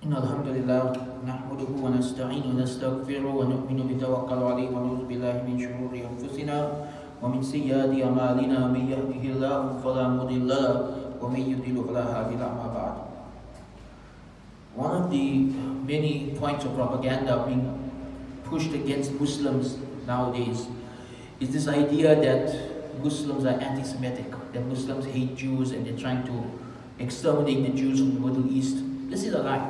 إن الحمد لله نحمده ونستعينه ونستغفره ونؤمن بتوكل عليه ونعوذ بالله من شرور أنفسنا ومن سيئات أعمالنا من يهده الله فلا مضل له ومن يضلل فلا هادي له أما بعد. One of the many points of propaganda being pushed against Muslims nowadays is this idea that Muslims are anti-Semitic, that Muslims hate Jews and they're trying to exterminate the Jews from the Middle East. This is a lie,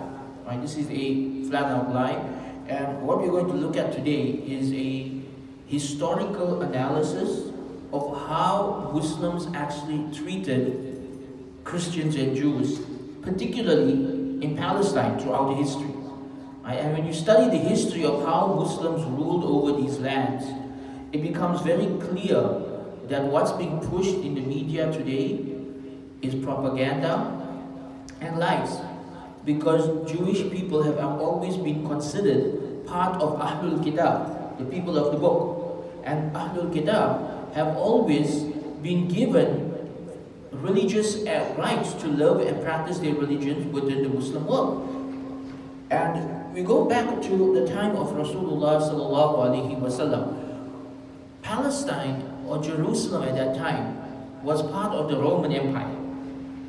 right? This is a flat-out lie. And what we're going to look at today is a historical analysis of how Muslims actually treated Christians and Jews, particularly in Palestine throughout the history. Right? And when you study the history of how Muslims ruled over these lands, it becomes very clear that what's being pushed in the media today is propaganda and lies. Because Jewish people have always been considered part of Ahlul Kitab, the people of the book. And Ahlul Kitab have always been given religious rights to live and practice their religions within the Muslim world. And we go back to the time of Rasulullah sallallahu alaihi wasallam. Palestine, or Jerusalem at that time, was part of the Roman Empire.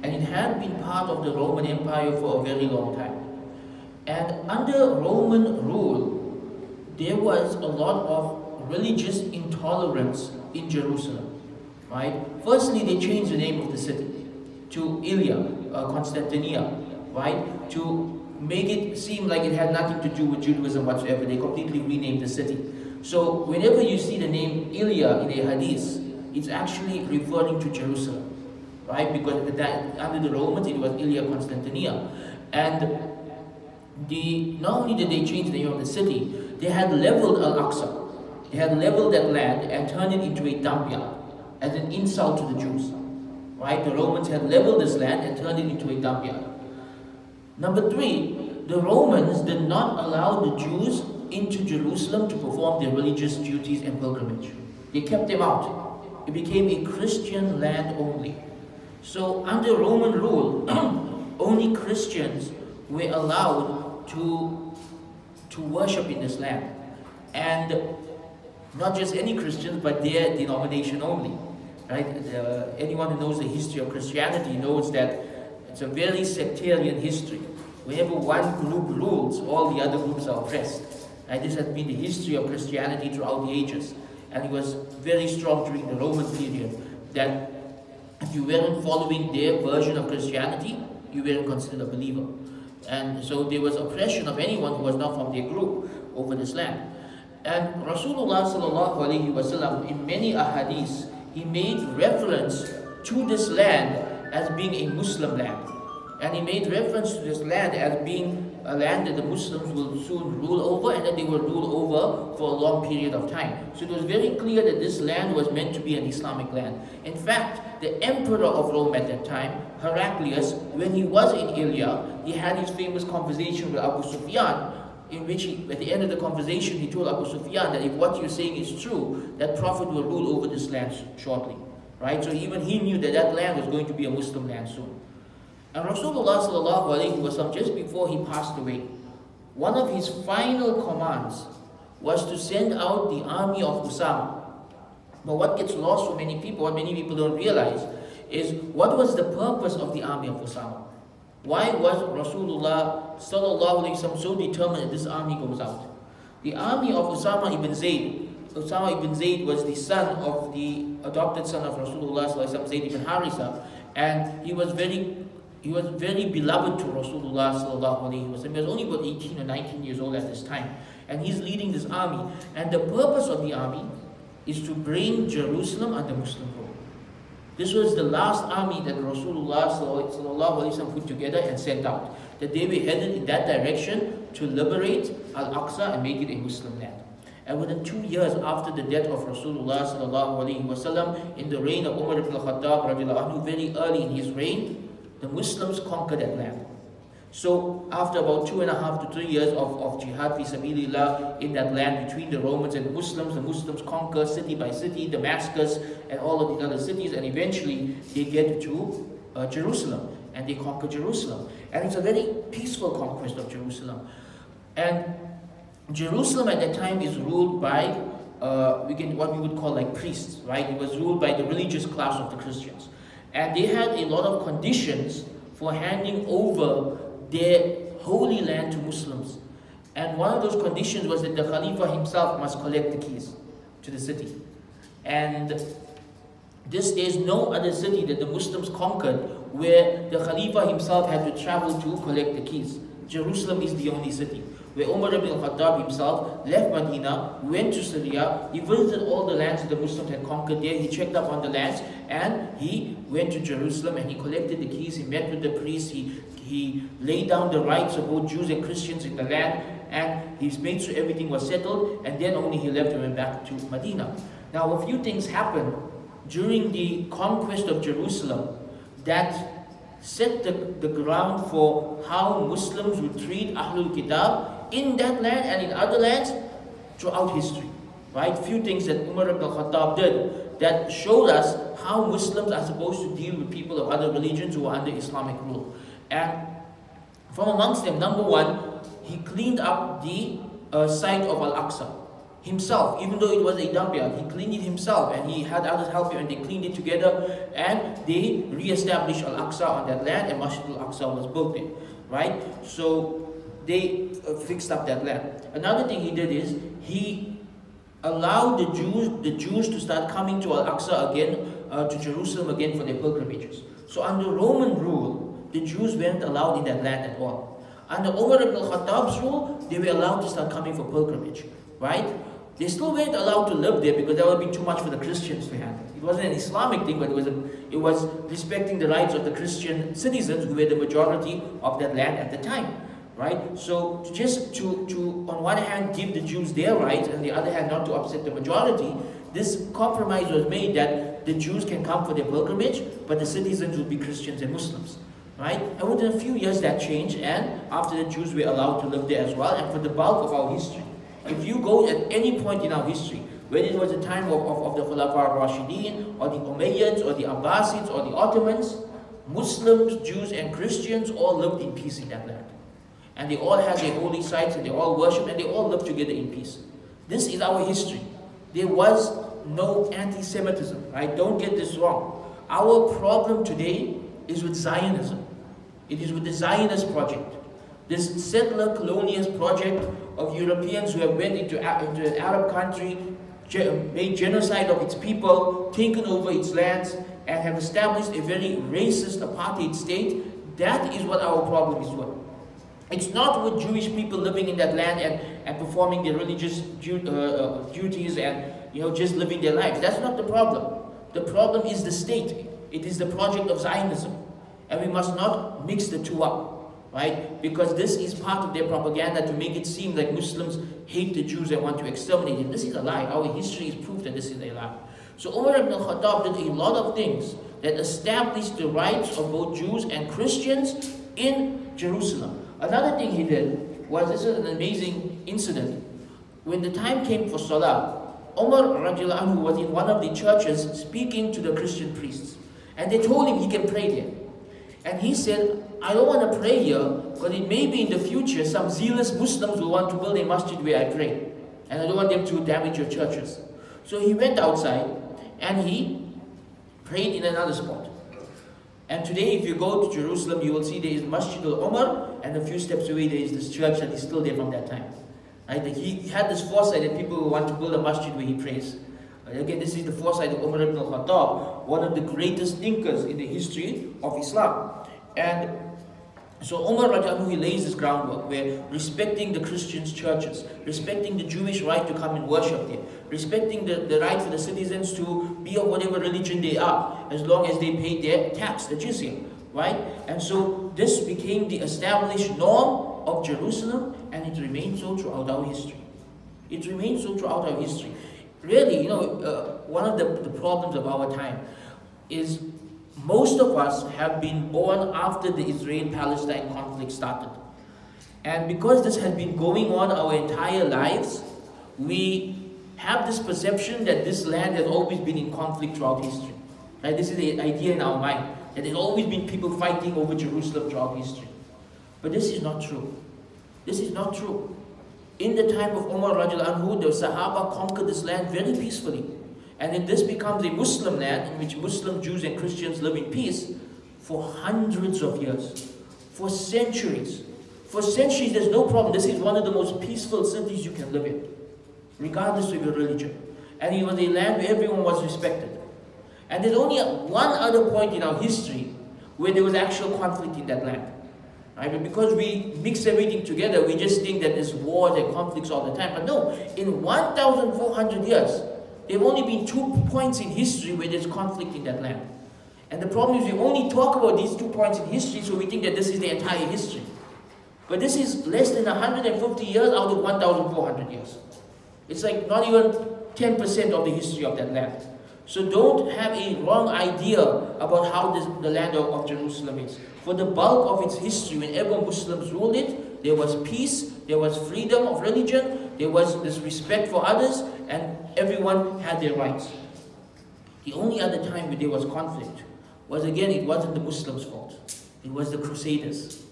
And it had been part of the Roman Empire for a very long time. And under Roman rule, there was a lot of religious intolerance in Jerusalem. Right? Firstly, they changed the name of the city to Constantinople, right? To make it seem like it had nothing to do with Judaism whatsoever. They completely renamed the city. So whenever you see the name Ilya in a hadith, it's actually referring to Jerusalem, right? Because under the Romans, it was Ilya Constantinople. And not only did they change the name of the city, they had leveled Al-Aqsa. They had leveled that land and turned it into a dump yard as an insult to the Jews, right? The Romans had leveled this land and turned it into a dump yard. Number three, the Romans did not allow the Jews into Jerusalem to perform their religious duties and pilgrimage. They kept them out. It became a Christian land only. So under Roman rule, only Christians were allowed to worship in this land. And not just any Christians, but their denomination only. Right? Anyone who knows the history of Christianity knows that it's a very sectarian history. Whenever one group rules, all the other groups are oppressed. Right? This has been the history of Christianity throughout the ages. And it was very strong during the Roman period that if you weren't following their version of Christianity, you weren't considered a believer. And so there was oppression of anyone who was not from their group over this land. And Rasulullah sallallahu alaihi wasallam, in many ahadiths, he made reference to this land as being a Muslim land. And he made reference to this land as being a land that the Muslims will soon rule over, and that they will rule over for a long period of time. So it was very clear that this land was meant to be an Islamic land. In fact, the emperor of Rome at that time, Heraclius, when he was in Ilya, he had his famous conversation with Abu Sufyan, in which at the end of the conversation, he told Abu Sufyan that if what you're saying is true, that Prophet will rule over this land shortly. Right? So even he knew that that land was going to be a Muslim land soon. And Rasulullah sallallahu alaihi wasallam, just before he passed away, one of his final commands was to send out the army of Usama. But what gets lost for many people, what many people don't realize, is what was the purpose of the army of Usama? Why was Rasulullah sallallahu alaihi wasallam so determined that this army goes out? The army of Usama ibn Zayd. Usama ibn Zayd was the son of the adopted son of Rasulullah sallallahu alaihi wasallam, Zayd ibn Harisa, and he was very beloved to Rasulullah sallallahu alaihi wasallam. He was only about 18 or 19 years old at this time, and he's leading this army. And the purpose of the army is to bring Jerusalem under Muslim rule. This was the last army that Rasulullah sallallahu alaihi wasallam put together and sent out. That they were headed in that direction to liberate Al-Aqsa and make it a Muslim land. And within 2 years after the death of Rasulullah sallallahu alaihi wasallam, in the reign of Umar ibn al-Khattab radiallahu anhu, very early in his reign, the Muslims conquered that land. So after about 2.5 to 3 years of jihad fi sabilillah in that land between the Romans and the Muslims conquer city by city, Damascus and all of the other cities, and eventually they get to Jerusalem. and they conquered Jerusalem. And it's a very peaceful conquest of Jerusalem. And Jerusalem at that time is ruled by what we would call like priests, right? It was ruled by the religious class of the Christians. And they had a lot of conditions for handing over their holy land to Muslims. And one of those conditions was that the Khalifa himself must collect the keys to the city. And there is no other city that the Muslims conquered where the Khalifa himself had to travel to collect the keys. Jerusalem is the only city where Umar ibn al-Khattab himself left Medina, went to Syria, he visited all the lands that the Muslims had conquered there, he checked up on the lands, and he went to Jerusalem and he collected the keys, he met with the priests, he laid down the rights of both Jews and Christians in the land, and he made sure everything was settled, and then only he left and went back to Medina. Now a few things happened during the conquest of Jerusalem that set the ground for how Muslims would treat Ahlul Kitab in that land and in other lands throughout history. Right? Few things that Umar ibn al-Khattab did that showed us how Muslims are supposed to deal with people of other religions who are under Islamic rule. And from amongst them, number one, he cleaned up the site of Al-Aqsa himself, even though it was a dump-yard. He cleaned it himself and he had others help him, and they cleaned it together and they re-established Al-Aqsa on that land, and Masjid Al-Aqsa was built there. Right? So they fixed up that land. Another thing he did is he allowed the Jews to start coming to Al-Aqsa again, to Jerusalem again for their pilgrimages. So under Roman rule, the Jews weren't allowed in that land at all. Under Umar ibn al-Khattab's rule, they were allowed to start coming for pilgrimage. Right? They still weren't allowed to live there because that would be too much for the Christians to handle. It wasn't an Islamic thing, but it was respecting the rights of the Christian citizens who were the majority of that land at the time. Right? So just to on one hand give the Jews their rights, and on the other hand not to upset the majority, this compromise was made that the Jews can come for their pilgrimage, but the citizens will be Christians and Muslims. Right? And within a few years that changed, and after the Jews were allowed to live there as well. And for the bulk of our history, if you go at any point in our history, whether it was the time of the Khulafa al-Rashideen, or the Umayyads, or the Abbasids, or the Ottomans, Muslims, Jews and Christians all lived in peace in that land. And they all had their holy sites, and they all worshipped, and they all lived together in peace. This is our history. There was no anti-Semitism, right? Don't get this wrong. Our problem today is with Zionism. It is with the Zionist project. This settler colonialist project of Europeans who have went into an Arab country, made genocide of its people, taken over its lands, and have established a very racist apartheid state. That is what our problem is with. It's not with Jewish people living in that land and performing their religious duties and just living their lives. That's not the problem. The problem is the state. It is the project of Zionism. And we must not mix the two up, right? Because this is part of their propaganda to make it seem like Muslims hate the Jews and want to exterminate them. This is a lie. Our history is proof that this is a lie. So Umar ibn al-Khattab did a lot of things that established the rights of both Jews and Christians in Jerusalem. Another thing he did was, this is an amazing incident. When the time came for Salah, Umar radiallahu anhu was in one of the churches speaking to the Christian priests. And they told him he can pray there. And he said, I don't want to pray here, because it may be in the future some zealous Muslims will want to build a masjid where I pray. And I don't want them to damage your churches. So he went outside and he prayed in another spot. And today, if you go to Jerusalem, you will see there is Masjid al-Umar, and a few steps away there is this church that is still there from that time. Right? He had this foresight that people will want to build a masjid where he prays. Again, this is the foresight of Umar ibn al-Khattab, one of the greatest thinkers in the history of Islam. And so Umar radiallahu anhu, he lays this groundwork where respecting the Christians' churches, respecting the Jewish right to come and worship there, respecting the right for the citizens to be of whatever religion they are, as long as they pay their tax, the jizya, right? And so this became the established norm of Jerusalem, and it remains so throughout our history. It remains so throughout our history. Really, one of the problems of our time is most of us have been born after the Israel-Palestine conflict started. And because this has been going on our entire lives, we have this perception that this land has always been in conflict throughout history. Right? This is the idea in our mind. that there's always been people fighting over Jerusalem throughout history. But this is not true. This is not true. In the time of Umar radiallahu anhu, the Sahaba conquered this land very peacefully. And then this becomes a Muslim land in which Muslim Jews and Christians live in peace for hundreds of years, for centuries. For centuries, there's no problem. This is one of the most peaceful cities you can live in, regardless of your religion. And it was a land where everyone was respected. And there's only one other point in our history where there was actual conflict in that land. Right? But because we mix everything together, we just think that there's wars and conflicts all the time. But no, in 1,400 years, there have only been 2 points in history where there's conflict in that land. And the problem is we only talk about these 2 points in history, so we think that this is the entire history. But this is less than 150 years out of 1,400 years. It's like not even 10% of the history of that land. So don't have a wrong idea about how the land of Jerusalem is. For the bulk of its history, whenever Muslims ruled it, there was peace, there was freedom of religion, there was this respect for others, and everyone had their rights. The only other time where there was conflict was, again, it wasn't the Muslims' fault. It was the Crusaders.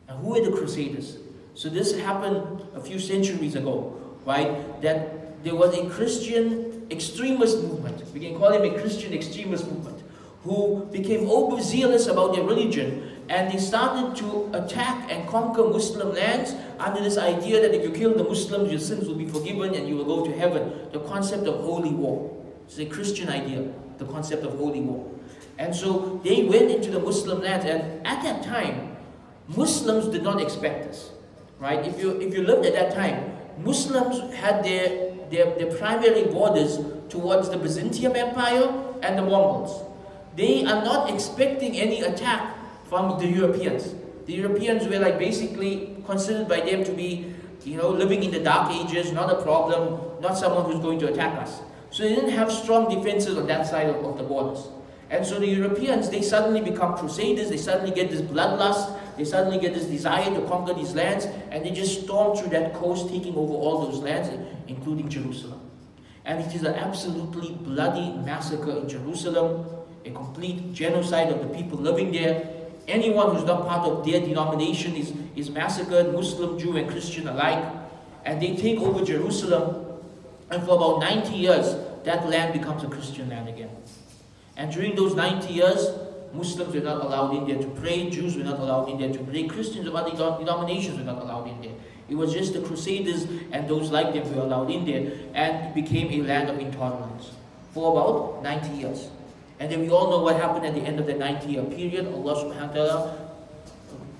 And who were the Crusaders? So this happened a few centuries ago, right? That there was a Christian extremist movement. We can call him a Christian extremist movement, who became overzealous about their religion, and they started to attack and conquer Muslim lands under this idea that if you kill the Muslims, your sins will be forgiven and you will go to heaven. The concept of holy war. It's a Christian idea, the concept of holy war. And so they went into the Muslim lands, and at that time, Muslims did not expect this, right? If you lived at that time, Muslims had their primary borders towards the Byzantium Empire and the Mongols. They are not expecting any attack from the Europeans. The Europeans were like basically considered by them to be, living in the Dark Ages, not a problem, not someone who's going to attack us. So they didn't have strong defenses on that side of the borders. And so the Europeans, they suddenly become crusaders, they suddenly get this bloodlust, they suddenly get this desire to conquer these lands, and they just storm through that coast, taking over all those lands, including Jerusalem. And it is an absolutely bloody massacre in Jerusalem, a complete genocide of the people living there. Anyone who's not part of their denomination is massacred, Muslim, Jew, and Christian alike. And they take over Jerusalem, and for about 90 years, that land becomes a Christian land again. And during those 90 years, Muslims were not allowed in there to pray, Jews were not allowed in there to pray, Christians of other denominations were not allowed in there. It was just the Crusaders and those like them who were allowed in there, and it became a land of intolerance for about 90 years. And then we all know what happened at the end of the 90-year period. Allah subhanahu wa ta'ala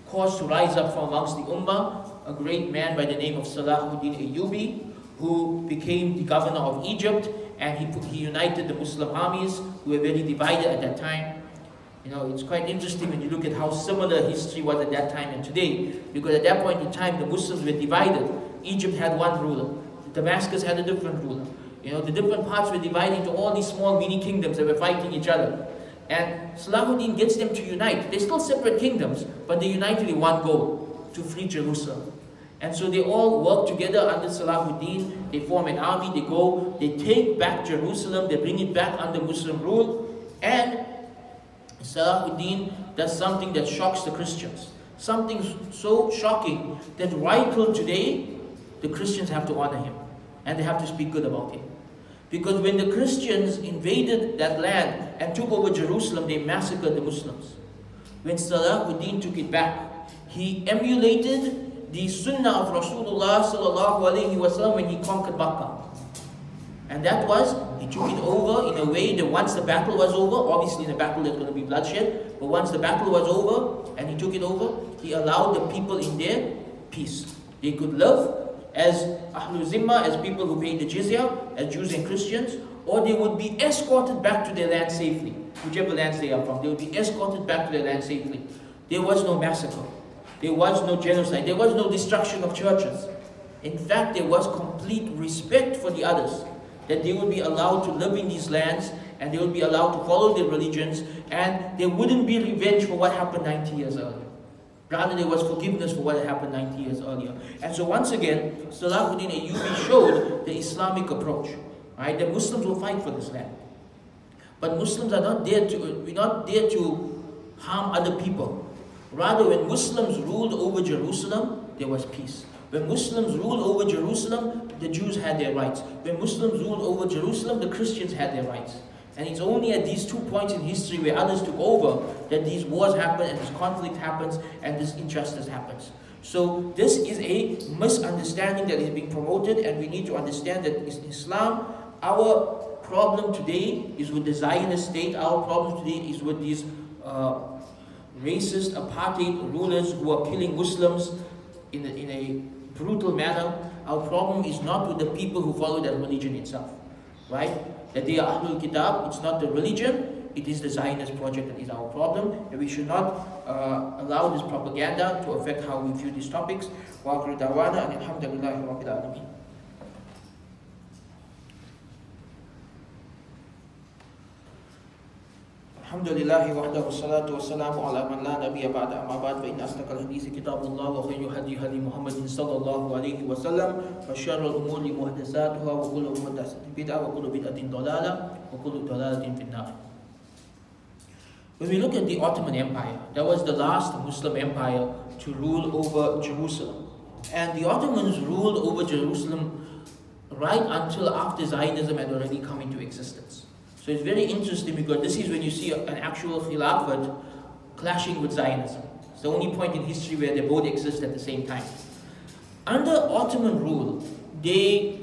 caused to rise up from amongst the Ummah a great man by the name of Salahuddin Ayyubi, who became the governor of Egypt, and he united the Muslim armies who were very divided at that time. It's quite interesting when you look at how similar history was at that time and today, because at that point in time the Muslims were divided. Egypt had one ruler, Damascus had a different ruler. The different parts were divided into all these small mini kingdoms that were fighting each other. And Salahuddin gets them to unite. They're still separate kingdoms, but they united in one goal, to free Jerusalem. And so they all work together under Salahuddin, they form an army, they go, they take back Jerusalem, they bring it back under Muslim rule, and Salahuddin does something that shocks the Christians. Something so shocking that right till today, the Christians have to honor him, and they have to speak good about him. Because when the Christians invaded that land and took over Jerusalem, they massacred the Muslims. When Salahuddin took it back, he emulated the sunnah of Rasulullah sallallahu alaihi wasallam when he conquered Makkah. And that was, he took it over in a way that once the battle was over, obviously in a battle there's going to be bloodshed, but once the battle was over and he took it over, he allowed the people in there peace. They could live as Ahlul Zimma, as people who paid the jizya, as Jews and Christians, or they would be escorted back to their land safely, whichever lands they are from. They would be escorted back to their land safely. There was no massacre. There was no genocide. There was no destruction of churches. In fact, there was complete respect for the others, that they would be allowed to live in these lands, and they would be allowed to follow their religions, and there wouldn't be revenge for what happened 90 years earlier. Rather, there was forgiveness for what had happened 90 years earlier. And so once again, Salahuddin Ayyubi showed the Islamic approach, right? That Muslims will fight for this land. But Muslims are not there to, we're not there to harm other people. Rather, when Muslims ruled over Jerusalem, there was peace. When Muslims ruled over Jerusalem, the Jews had their rights. When Muslims ruled over Jerusalem, the Christians had their rights. And it's only at these 2 points in history where others took over that these wars happen and this conflict happens and this injustice happens. So this is a misunderstanding that is being promoted, and we need to understand that in Islam, our problem today is with the Zionist state. Our problem today is with these racist apartheid rulers who are killing Muslims in a brutal manner. Our problem is not with the people who follow that religion itself, right? That they are Ahlul Kitab. It's not the religion, it is the Zionist project that is our problem, and we should not allow this propaganda to affect how we view these topics. Wa akhiru da'wana and alhamdulillahi rabbil alamin. Alhamdulillahi wahdahu wassalatu wassalamu ala man la nabiyya ba'da, amma ba'd, fa inna asdaqal hadithi kitabullah wa khayrul hadi hadi Muhammadin sallallahu alayhi wa sallam, wa sharral umuri muhdatsatuha wa kullu muhdatsatin bid'ah wa kullu bid'atin dalalah wa kullu dalalatin fin nar. When we look at the Ottoman Empire, that was the last Muslim empire to rule over Jerusalem. And the Ottomans ruled over Jerusalem right until after Zionism had already come into existence. So it's very interesting because this is when you see an actual Khilafat clashing with Zionism. It's the only point in history where they both exist at the same time. Under Ottoman rule, they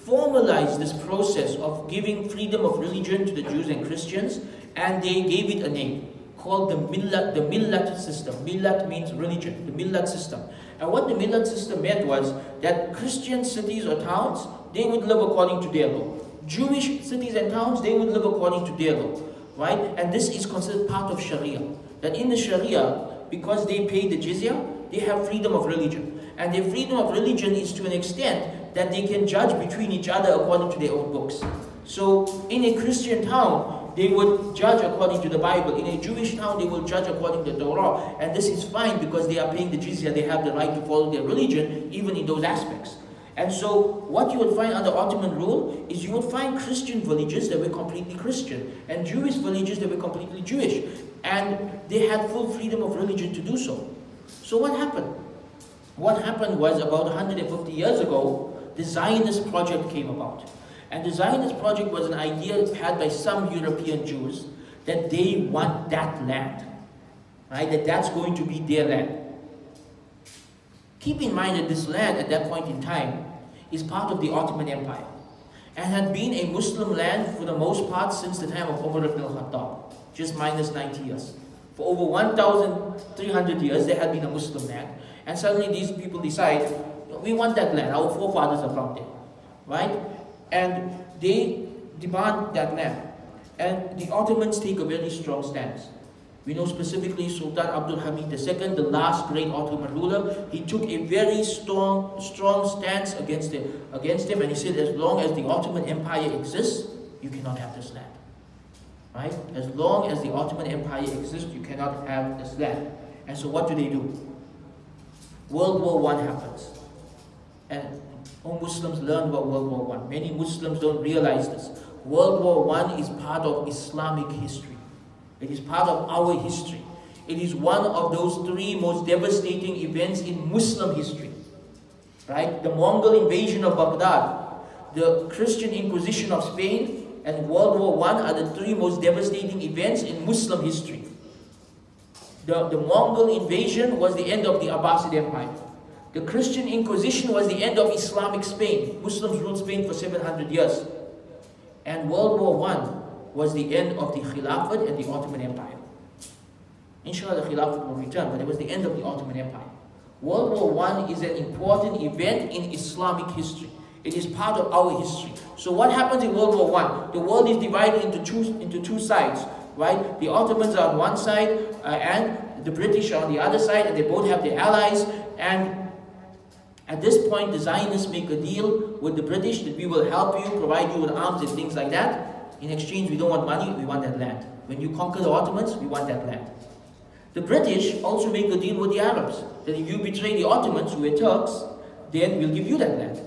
formalized this process of giving freedom of religion to the Jews and Christians, and they gave it a name called the Millat system. Millat means religion, the Millat system. And what the Millat system meant was that Christian cities or towns, they would live according to their law. Jewish cities and towns, they would live according to their law, right? And this is considered part of Sharia. That in the Sharia, because they pay the jizya, they have freedom of religion. And their freedom of religion is to an extent that they can judge between each other according to their own books. So in a Christian town, they would judge according to the Bible. In a Jewish town, they will judge according to the Torah. And this is fine because they are paying the jizya. They have the right to follow their religion, even in those aspects. And so what you would find under Ottoman rule is you would find Christian villages that were completely Christian and Jewish villages that were completely Jewish. And they had full freedom of religion to do so. So what happened? What happened was about 150 years ago, the Zionist project came about. And the Zionist project was an idea had by some European Jews that they want that land, right? That's going to be their land. Keep in mind that this land at that point in time is part of the Ottoman Empire and had been a Muslim land for the most part since the time of Umar ibn al-Khattab, just minus 90 years. For over 1,300 years, there had been a Muslim land. And suddenly these people decide, we want that land, our forefathers are from there, right? And they demand that land. And the Ottomans take a very strong stance. We know specifically Sultan Abdul Hamid II, the last great Ottoman ruler, he took a very strong stance against him, and he said, as long as the Ottoman Empire exists, you cannot have this land. Right? As long as the Ottoman Empire exists, you cannot have this land. And so what do? World War I happens. And all Muslims learn about World War I. Many Muslims don't realize this. World War I is part of Islamic history. It is part of our history. It is one of those 3 most devastating events in Muslim history. Right? The Mongol invasion of Baghdad, the Christian Inquisition of Spain, and World War I are the 3 most devastating events in Muslim history. The Mongol invasion was the end of the Abbasid Empire. The Christian Inquisition was the end of Islamic Spain. Muslims ruled Spain for 700 years. And World War I was the end of the Khilafat and the Ottoman Empire. Inshallah, the Khilafat will return, but it was the end of the Ottoman Empire. World War I is an important event in Islamic history. It is part of our history. So what happens in World War I? The world is divided into two sides, right? The Ottomans are on one side and the British are on the other side, and they both have their allies. And at this point, the Zionists make a deal with the British that we will help you, provide you with arms and things like that. In exchange, we don't want money, we want that land. When you conquer the Ottomans, we want that land. The British also make a deal with the Arabs, that if you betray the Ottomans, who were Turks, then we'll give you that land.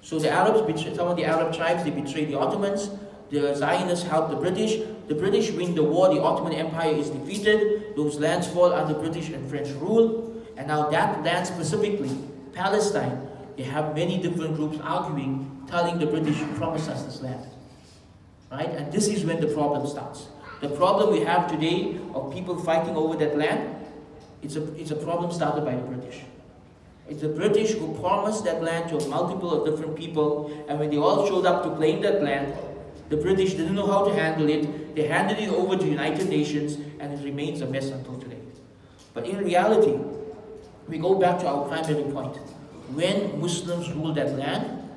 So the Arabs, some of the Arab tribes, they betray the Ottomans. The Zionists help the British. The British win the war, the Ottoman Empire is defeated, those lands fall under British and French rule, and now that land specifically, Palestine, they have many different groups arguing, telling the British, promise us this land. Right? And this is when the problem starts. The problem we have today of people fighting over that land, it's a problem started by the British. It's the British who promised that land to a multiple of different people, and when they all showed up to claim that land, the British didn't know how to handle it. They handed it over to the United Nations, and it remains a mess until today. But in reality, we go back to our primary point. When Muslims rule that land,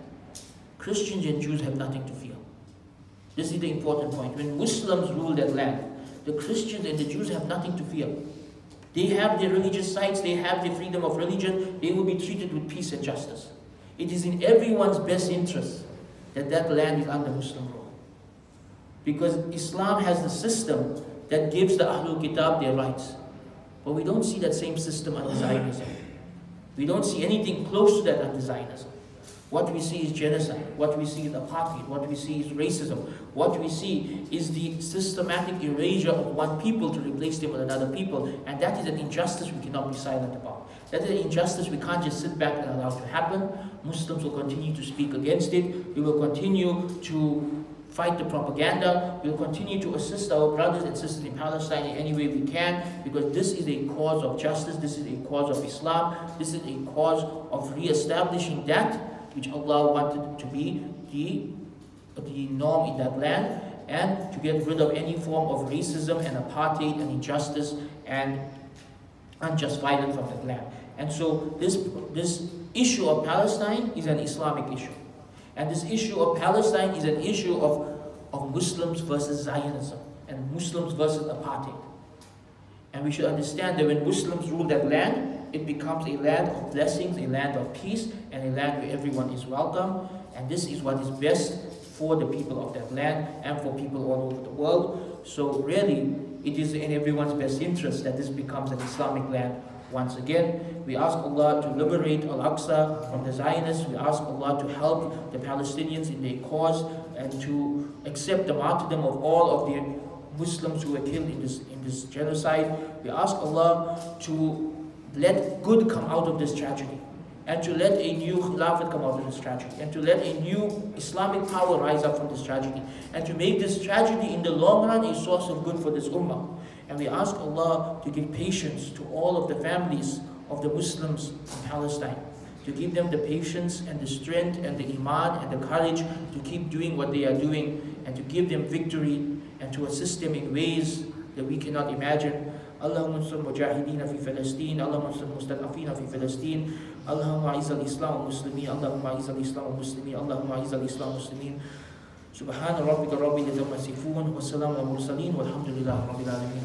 Christians and Jews have nothing to fear. This is the important point. When Muslims rule that land, the Christians and the Jews have nothing to fear. They have their religious sites, they have their freedom of religion, they will be treated with peace and justice. It is in everyone's best interest that that land is under Muslim rule. Because Islam has the system that gives the Ahlul Kitab their rights. But we don't see that same system under Zionism. We don't see anything close to that under Zionism. What we see is genocide. What we see is apartheid. What we see is racism. What we see is the systematic erasure of one people to replace them with another people. And that is an injustice we cannot be silent about. That is an injustice we can't just sit back and allow to happen. Muslims will continue to speak against it. We will continue to fight the propaganda. We will continue to assist our brothers and sisters in Palestine in any way we can, because this is a cause of justice. This is a cause of Islam. This is a cause of re-establishing that which Allah wanted to be the norm in that land, and to get rid of any form of racism and apartheid and injustice and unjust violence from that land. And so this issue of Palestine is an Islamic issue. And this issue of Palestine is an issue of Muslims versus Zionism and Muslims versus apartheid. And we should understand that when Muslims rule that land, it becomes a land of blessings, a land of peace, and a land where everyone is welcome. And this is what is best for the people of that land and for people all over the world. So really, it is in everyone's best interest that this becomes an Islamic land once again. We ask Allah to liberate Al-Aqsa from the Zionists. We ask Allah to help the Palestinians in their cause and to accept the martyrdom of all of the Muslims who were killed in this genocide. We ask Allah to let good come out of this tragedy, and to let a new Khilafat come out of this tragedy, and to let a new Islamic power rise up from this tragedy, and to make this tragedy in the long run a source of good for this ummah. And we ask Allah to give patience to all of the families of the Muslims in Palestine, to give them the patience and the strength and the iman and the courage to keep doing what they are doing, and to give them victory and to assist them in ways that we cannot imagine. اللهم انصر المجاهدين في فلسطين، اللهم انصر المستضعفين في فلسطين، اللهم اعز الاسلام والمسلمين، اللهم اعز الاسلام والمسلمين، اللهم اعز الاسلام والمسلمين. سبحان ربك رب العزة عما يصفون والسلام على المرسلين والحمد لله رب العالمين.